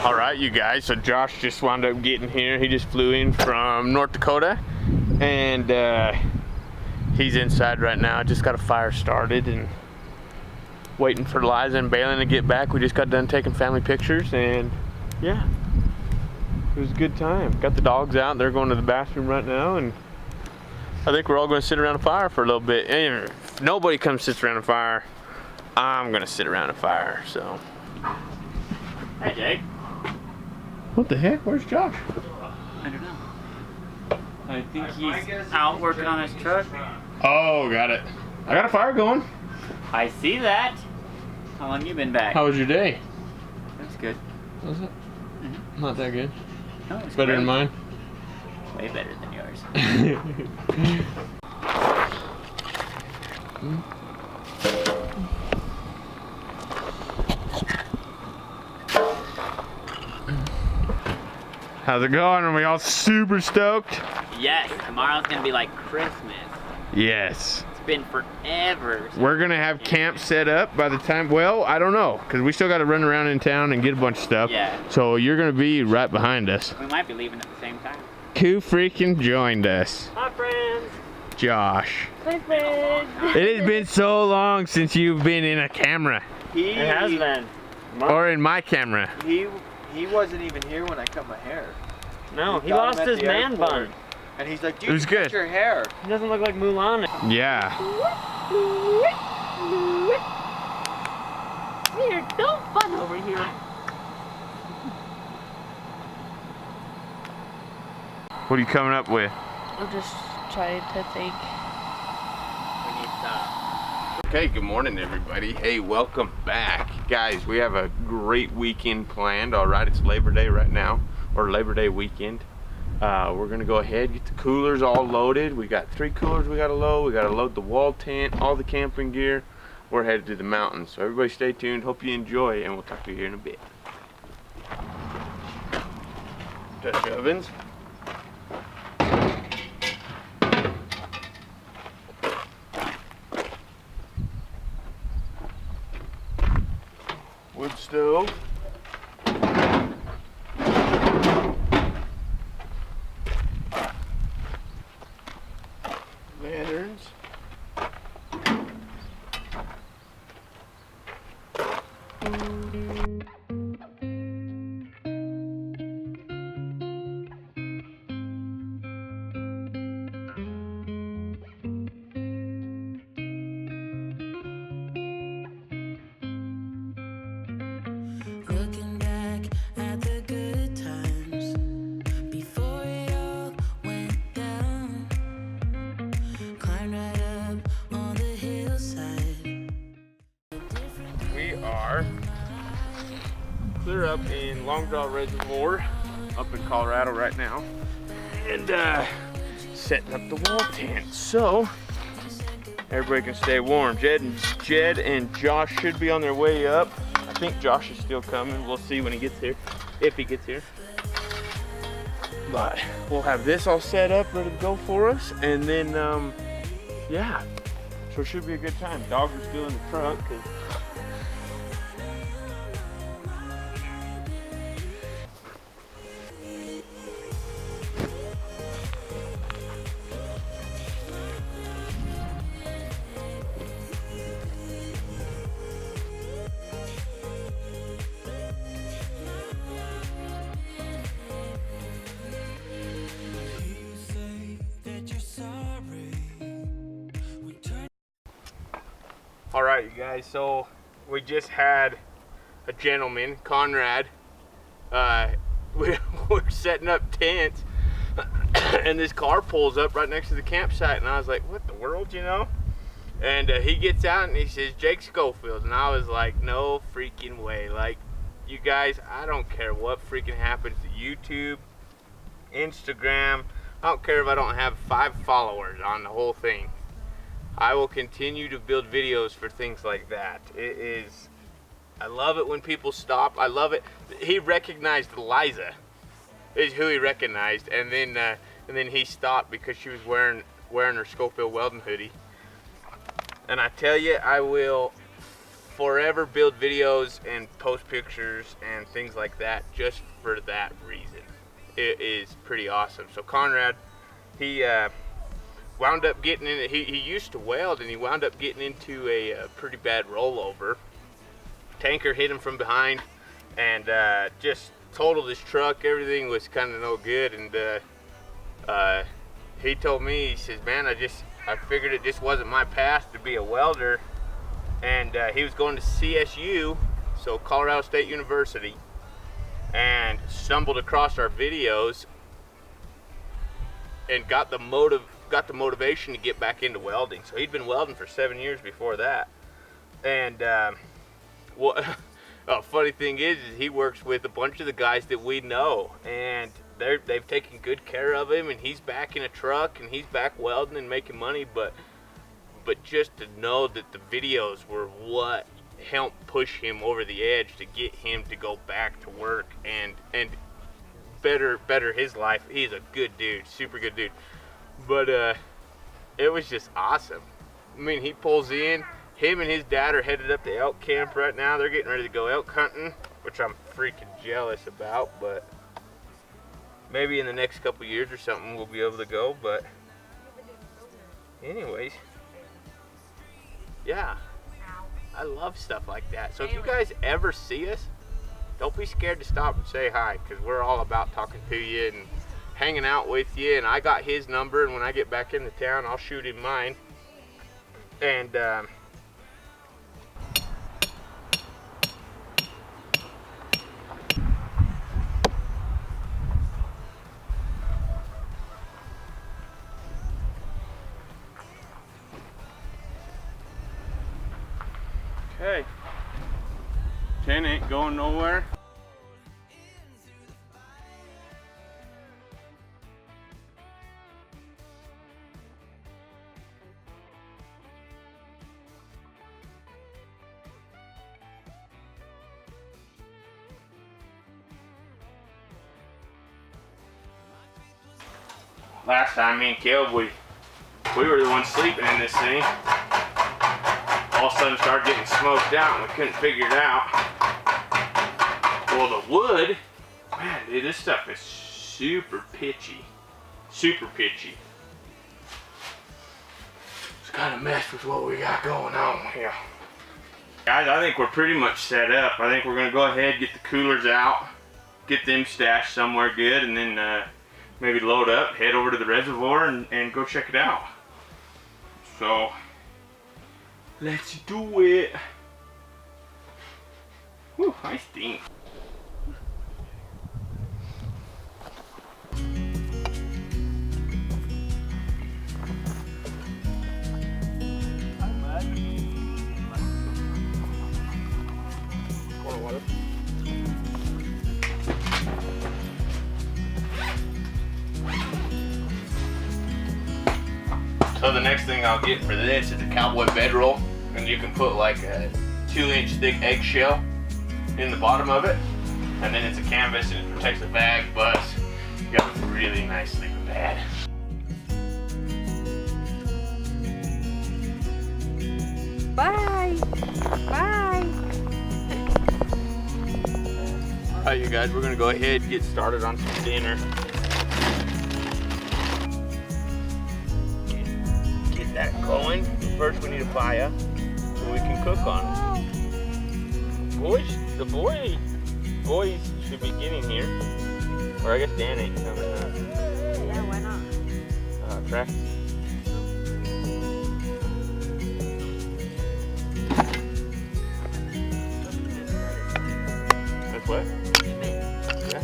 All right, you guys, so Josh just wound up getting here. He just flew in from North Dakota, and he's inside right now. Just got a fire started and waiting for Liza and Balin to get back. We just got done taking family pictures, and yeah, it was a good time. Got the dogs out. They're going to the bathroom right now, and I think we're all going to sit around a fire for a little bit. And if nobody comes sits around a fire, I'm going to sit around a fire, so. Hey, Jake. What the heck? Where's Josh? I don't know. I think he's out working on his truck. Oh, got it. I got a fire going. I see that. How long you been back? How was your day? That's good. Was it? Mm-hmm. Not that good. No, it's Better great. than mine? Way better than yours. How's it going? Are we all super stoked? Yes, tomorrow's gonna be like Christmas. Yes. It's been forever. We're gonna have camp set up by the time, well, I don't know, because we still got to run around in town and get a bunch of stuff. Yeah. So you're gonna be right behind us. We might be leaving at the same time. Who freaking joined us? Hi, friends. Josh. Hi, friends. It has been so long since you've been in a camera. It has been. Or in my camera. He wasn't even here when I cut my hair. No, We he got him lost at his the man airport. bun. And he's like, dude, It was you cut good. your hair. He doesn't look like Mulan. Yeah. We're so fun over here. What are you coming up with? I'm just trying to think. We need stuff. Okay, good morning everybody. Hey, welcome back. Guys, we have a great weekend planned. All right, it's Labor Day right now, or Labor Day weekend. We're gonna go ahead, get the coolers all loaded. We got 3 coolers we gotta load. We gotta load the wall tent, all the camping gear. We're headed to the mountains. So everybody stay tuned, hope you enjoy, and we'll talk to you here in a bit. Dutch ovens. Wood stove. Lanterns. Looking back at the good times before it all went down. Climbed right up on the hillside. We are clear up in Long Draw Reservoir up in Colorado right now, and setting up the wall tent so everybody can stay warm. Jed and Josh should be on their way up. I think Josh is still coming. We'll see when he gets here, if he gets here. But we'll have this all set up, ready to go for us, and then yeah, so it should be a good time. Dogs are still in the trunk. All right, you guys, so we just had a gentleman, Conrad, we're setting up tents, and this car pulls up right next to the campsite, and I was like, what the world, you know? And he gets out and he says, Jake Schofield, and I was like, no freaking way. Like, you guys, I don't care what freaking happens to YouTube, Instagram, I don't care if I don't have 5 followers on the whole thing. I will continue to build videos for things like that. It is, I love it when people stop. I love it. He recognized Liza, is who he recognized, and then he stopped because she was wearing her Schofield Welding hoodie. And I tell you, I will forever build videos and post pictures and things like that just for that reason. It is pretty awesome. So Conrad, he wound up getting in. He used to weld, and he wound up getting into a pretty bad rollover. Tanker hit him from behind, and just totaled his truck. Everything was kind of no good, and he told me, he says, man, I figured it just wasn't my path to be a welder. And he was going to CSU, so Colorado State University, and stumbled across our videos and got the motivation to get back into welding. So he'd been welding for 7 years before that. And what a funny thing is he works with a bunch of the guys that we know, and they've taken good care of him, and he's back in a truck, and he's back welding and making money. But just to know that the videos were what helped push him over the edge to get him to go back to work and better his life. He's a good dude, super good dude. But it was just awesome. I mean, he pulls in. Him and his dad are headed up to elk camp right now. They're getting ready to go elk hunting, which I'm freaking jealous about. But maybe in the next couple years or something we'll be able to go. But anyways. Yeah, I love stuff like that. So if you guys ever see us, don't be scared to stop and say hi, because we're all about talking to you and hanging out with you. And I got his number, and when I get back into town, I'll shoot him mine. And okay, 10 ain't going nowhere. Last time me and Caleb, we were the ones sleeping in this thing. All of a sudden started getting smoked out and we couldn't figure it out. Well, the wood, man, dude, this stuff is super pitchy. Super pitchy. It's kind of messed with what we got going on here. Guys, I think we're pretty much set up. I think we're going to go ahead, get the coolers out, get them stashed somewhere good, and then maybe load up, head over to the reservoir, and go check it out. So, let's do it. Whew, I stink. So the next thing I'll get for this is a cowboy bedroll, and you can put like a 2-inch thick eggshell in the bottom of it, and then it's a canvas and it protects the bag, but you got a really nice sleeping pad. Bye. Bye. Alright, you guys, we're gonna go ahead and get started on some dinner. Get that going. First we need a fire so we can cook on it. The boys should be getting here. Or I guess Dan ain't coming up. Yeah, why not? Practice. That's what? Yeah.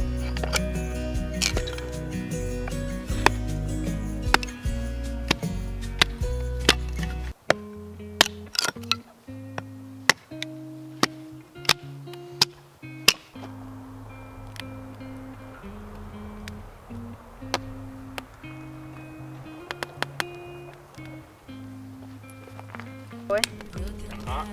Boy. Huh?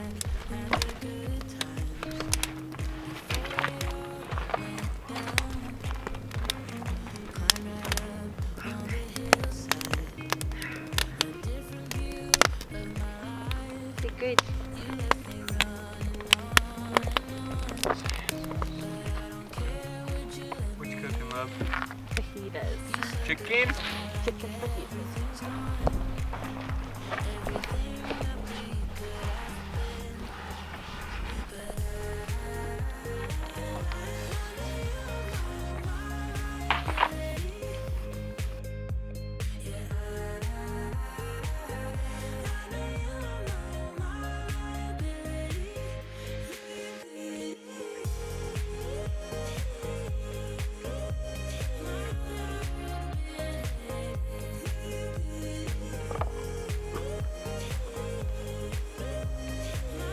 Good. love? Fajitas. Chicken? Chicken fajitas.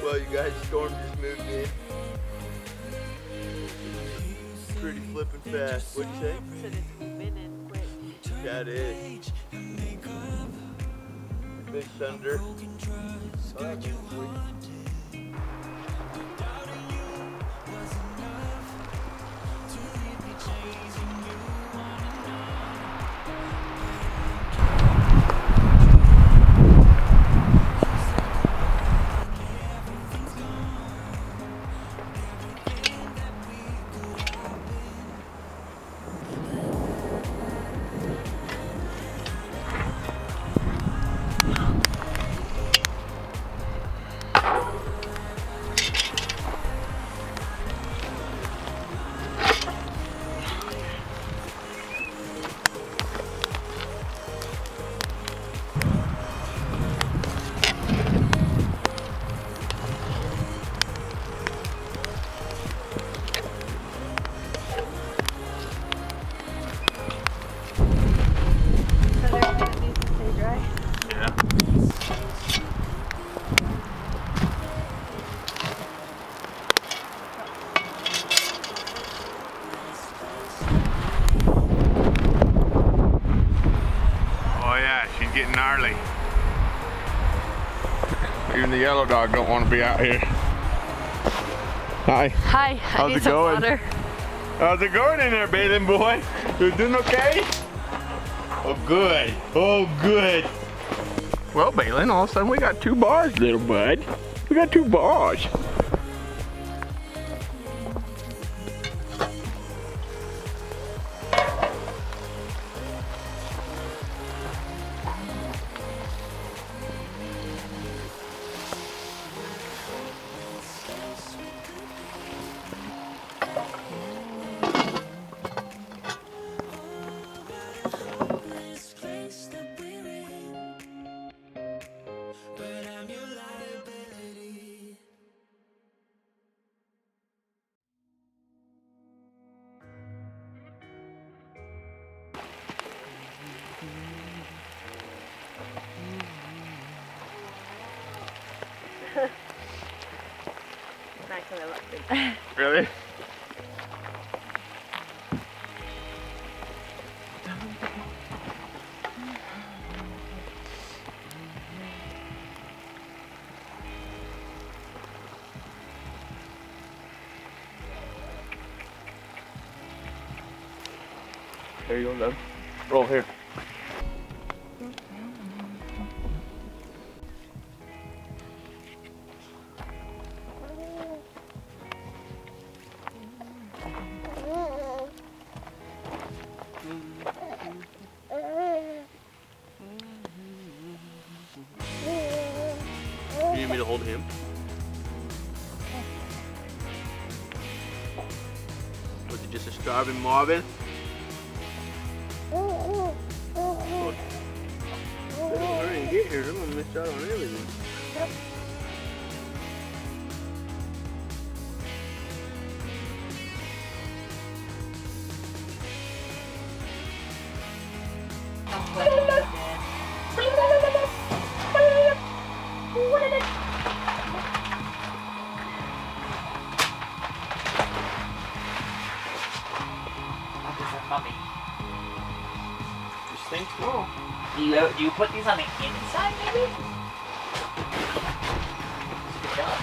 Well, you guys, storm just moved in. Pretty flipping fast. What'd you say? Said it's moving in quick. Yeah, it is. Big thunder. Oh, that's sweet. So they're gonna need to stay dry. Yeah. Oh yeah, she's getting gnarly. Even the yellow dog don't want to be out here. Hi. Hi, I How's need it some going? water. How's it going in there, bathing boy? You doing okay? Oh, good. Oh, good. Well, Balin, all of a sudden we got 2 bars, little bud. We got 2 bars. Not gonna look good. Really? There you go, love. Roll here. You need me to hold him? Was it just a starving Marvin? Look. They don't hurry and get here, they're gonna miss out on everything. Mommy. Just think so. Do you put these on the inside, maybe? Good job.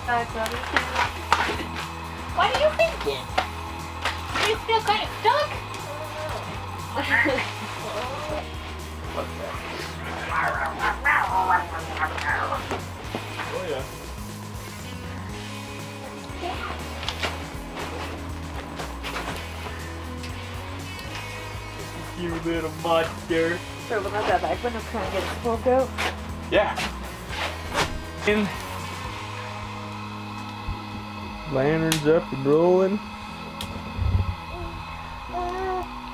Hi, buddy. What are you thinking? What are you look, I stuck. Oh yeah. You little monster. So we'll not that back when I'm trying to get the smoke out. Yeah. And lanterns up and rolling.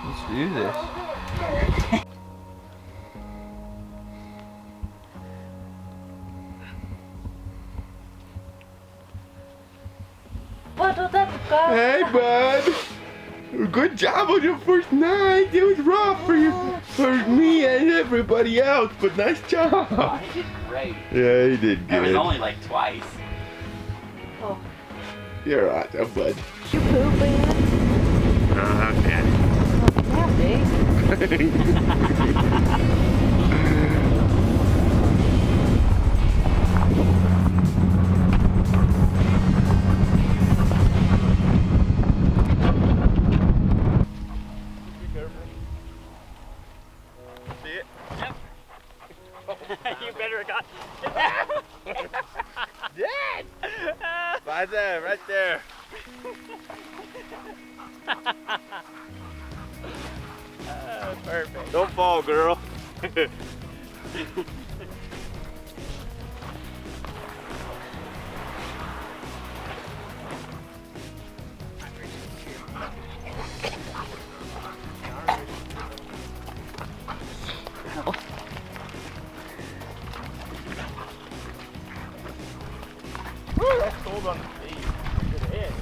Let's do this. What was that, guy? Hey, bud. Good job on your first night. It was rough for you, for me and everybody else, but nice job. Oh, he did great. Yeah, he did It was good. only like twice. Oh. You're awesome, bud. Did you poop, man? Okay. Oh, yeah, See it? You better have got. Dad! Right there, right there. Perfect. Don't fall, girl. That's cold on the face. To the head.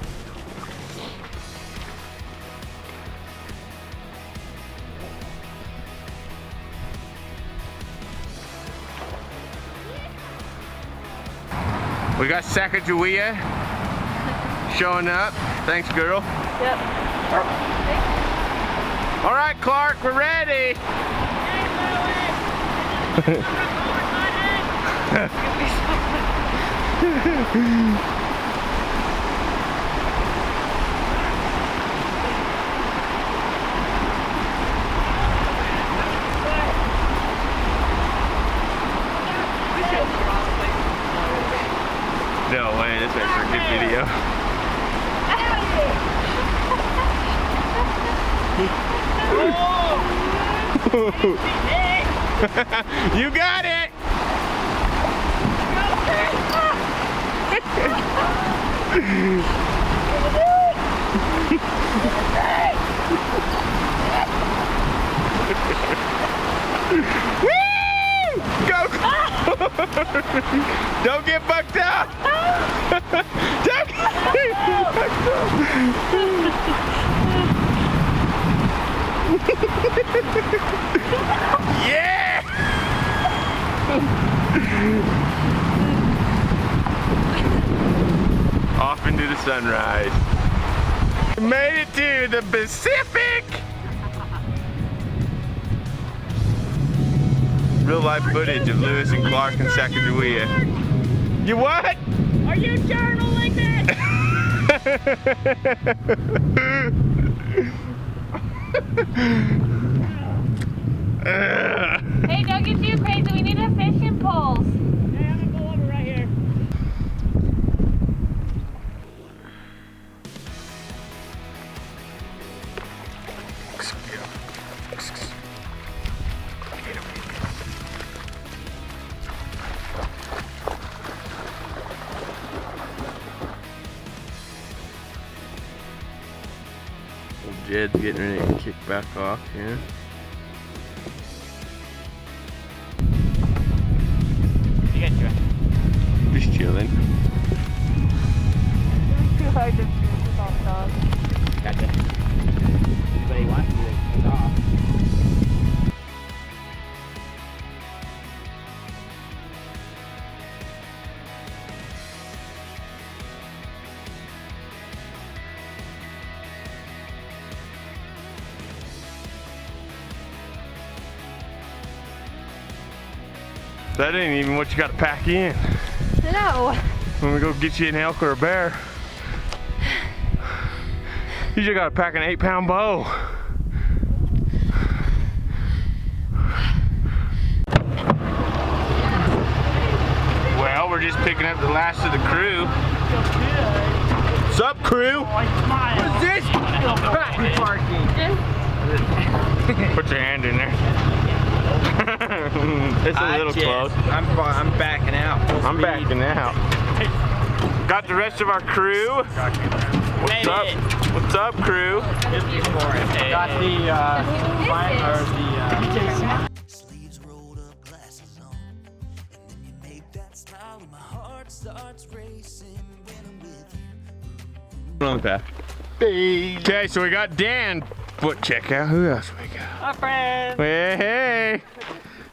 We got Sacagawea showing up. Thanks, girl. Yep. All right, Clark, we're ready. No way, this makes for a good video. You got it! Woo! Go! Don't get fucked up! Don't get fucked up! Yeah! Off into the sunrise. We made it to the Pacific! Real life footage of Lewis and Clark and Sacagawea. You what? Are you journaling this? Hey, don't get too crazy. We need a fishing poles. Yeah, I'm gonna go over right here. Jed's getting ready to kick back off here. You guys doing? Just chilling. It's too hard to do with all the dogs. Gotcha. Anybody wants to take off? That ain't even what you got to pack in No. when we go get you an elk or a bear. You just gotta pack an 8-pound bow. Well, we're just picking up the last of the crew. What's up, crew? What's this? Parking. Put your hand in there. It's a little close. I'm backing out. I'm backing out. Got the rest of our crew. What's up? What's up, crew? Got Sleeves rolled up, glasses on, and then you make that smile and my heart starts racing when I'm with you. On the path. Okay, so we got Dan. Foot check out. Who else we got? My friend. Hey, hey.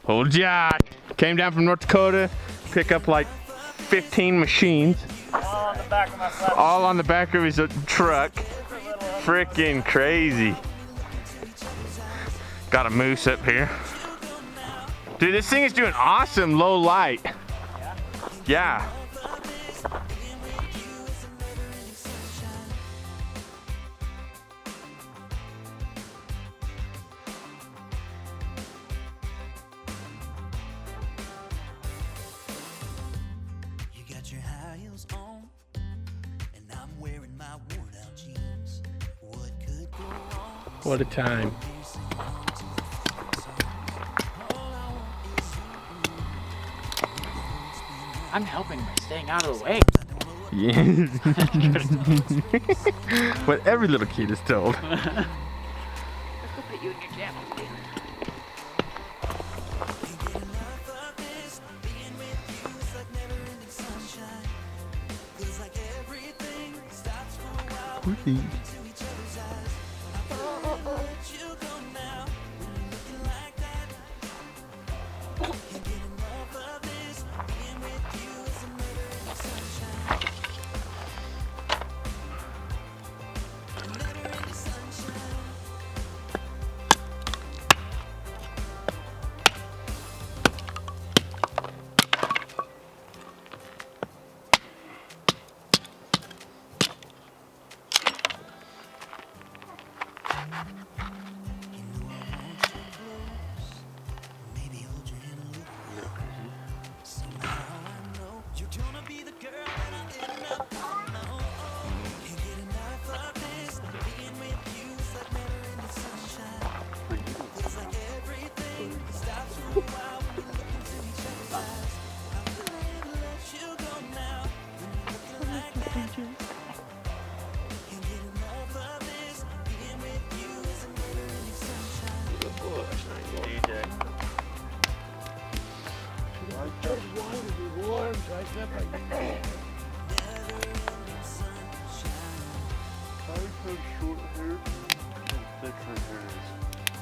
Old Josh. Came down from North Dakota. Pick up like 15 machines. All on the back of my flat. All on the back of his truck. Freaking crazy. Got a moose up here. Dude, this thing is doing awesome low light. Yeah. You got your high heels on, and I'm wearing my worn out jeans. What could go wrong? What a time. I'm helping by staying out of the way. Yeah. What every little kid is told. Let's go put you in your jammies, baby.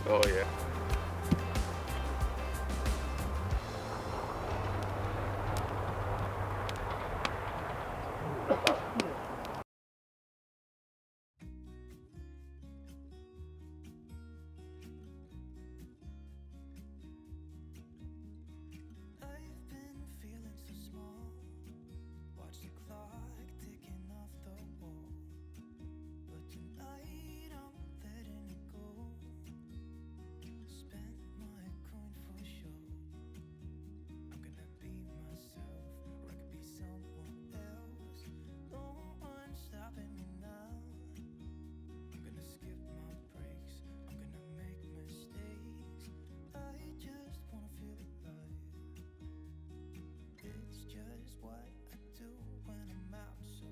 Oh yeah. I've been feeling so small. Watch the clock ticking off the wall. But tonight I'm letting it go. Spend my coin for sure. I'm gonna be myself, or I could be someone else. No one's stopping me now. I'm gonna skip my breaks. I'm gonna make mistakes. I just wanna feel alive. It's just what I do when I'm out, so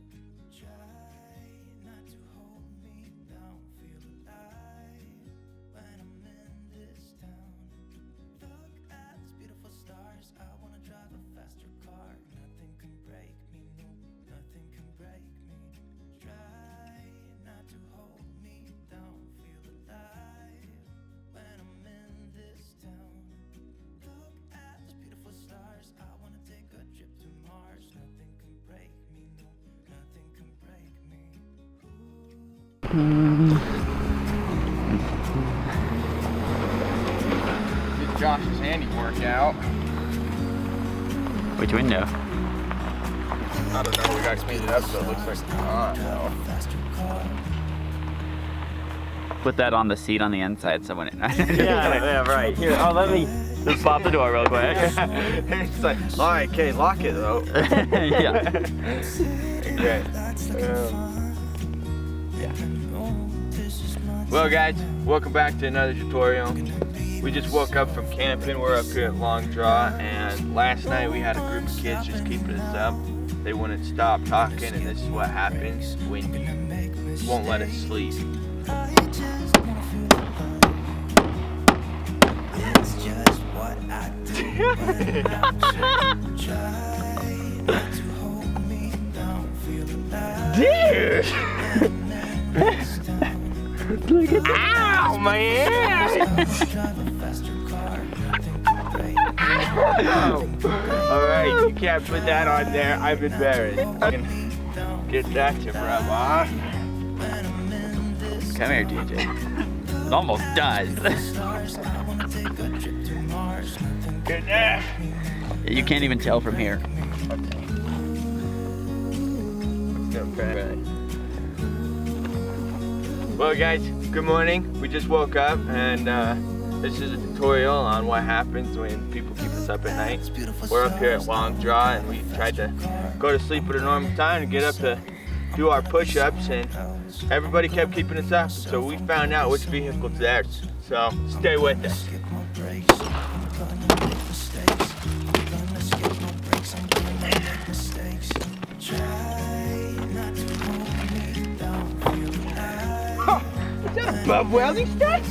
try not to hold me down. Feel alive when I'm in this town. Look at these beautiful stars. I wanna drive a faster car. Nothing can break me, no, nothing can break me. Try not to hold me down. Feel alive when I'm in this town. Look at those beautiful stars. I wanna take a trip to Mars. Nothing can break me, no, nothing can break me. Did Josh's handiwork out. Which window? I don't know. We got to clean it up so it looks like it's on. put that on the seat on the inside so when it... Yeah, right. Here, oh, let me Just pop the door real quick. It's like, all right, okay, lock it though. Yeah. Okay. Well guys, welcome back to another tutorial. We just woke up from camping. We're up here at Long Draw, and last night we had a group of kids just keeping us up. They wouldn't stop talking, and this is what happens when you won't let us sleep. It's just what I do when I'm try not to hold me down, feel alive. Dude! Ow, my ass! Alright, you can't put that on there. I'm embarrassed. I can get that to rub off. Come here, DJ. It almost does. Get there. You can't even tell from here. Well guys, good morning. We just woke up, and this is a tutorial on what happens when people keep us up at night. We're up here at Long Draw, and we tried to go to sleep at a normal time and get up to do our push-ups, and everybody kept keeping us up, so we found out which vehicle's theirs. So stay with us. Is that above welding stuff?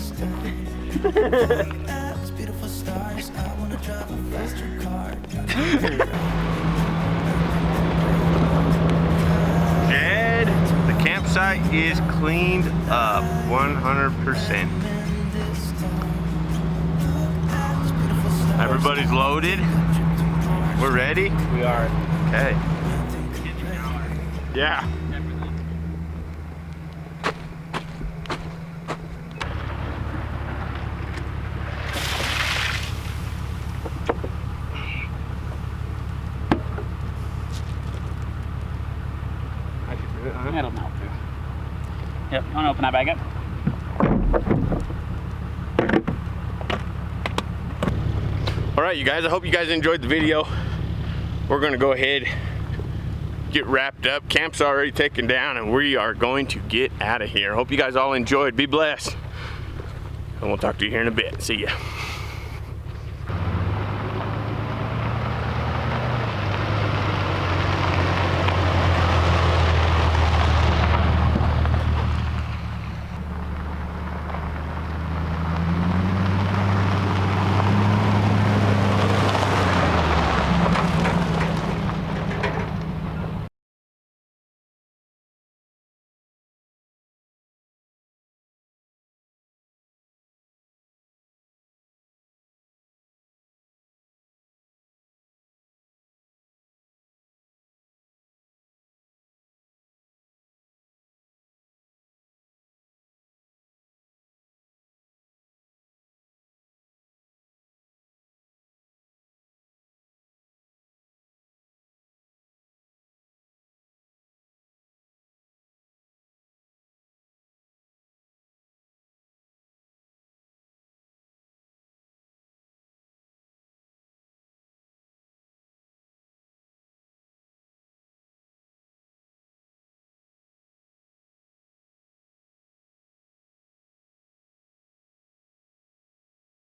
Jed, the campsite is cleaned up 100%. Everybody's loaded. We're ready? We are. Okay. Yeah. It'll melt through. Yep, I'm gonna open that bag up. All right, you guys, I hope you guys enjoyed the video. We're gonna go ahead, get wrapped up. Camp's already taken down, and we are going to get out of here. Hope you guys all enjoyed. Be blessed. And we'll talk to you here in a bit. See ya.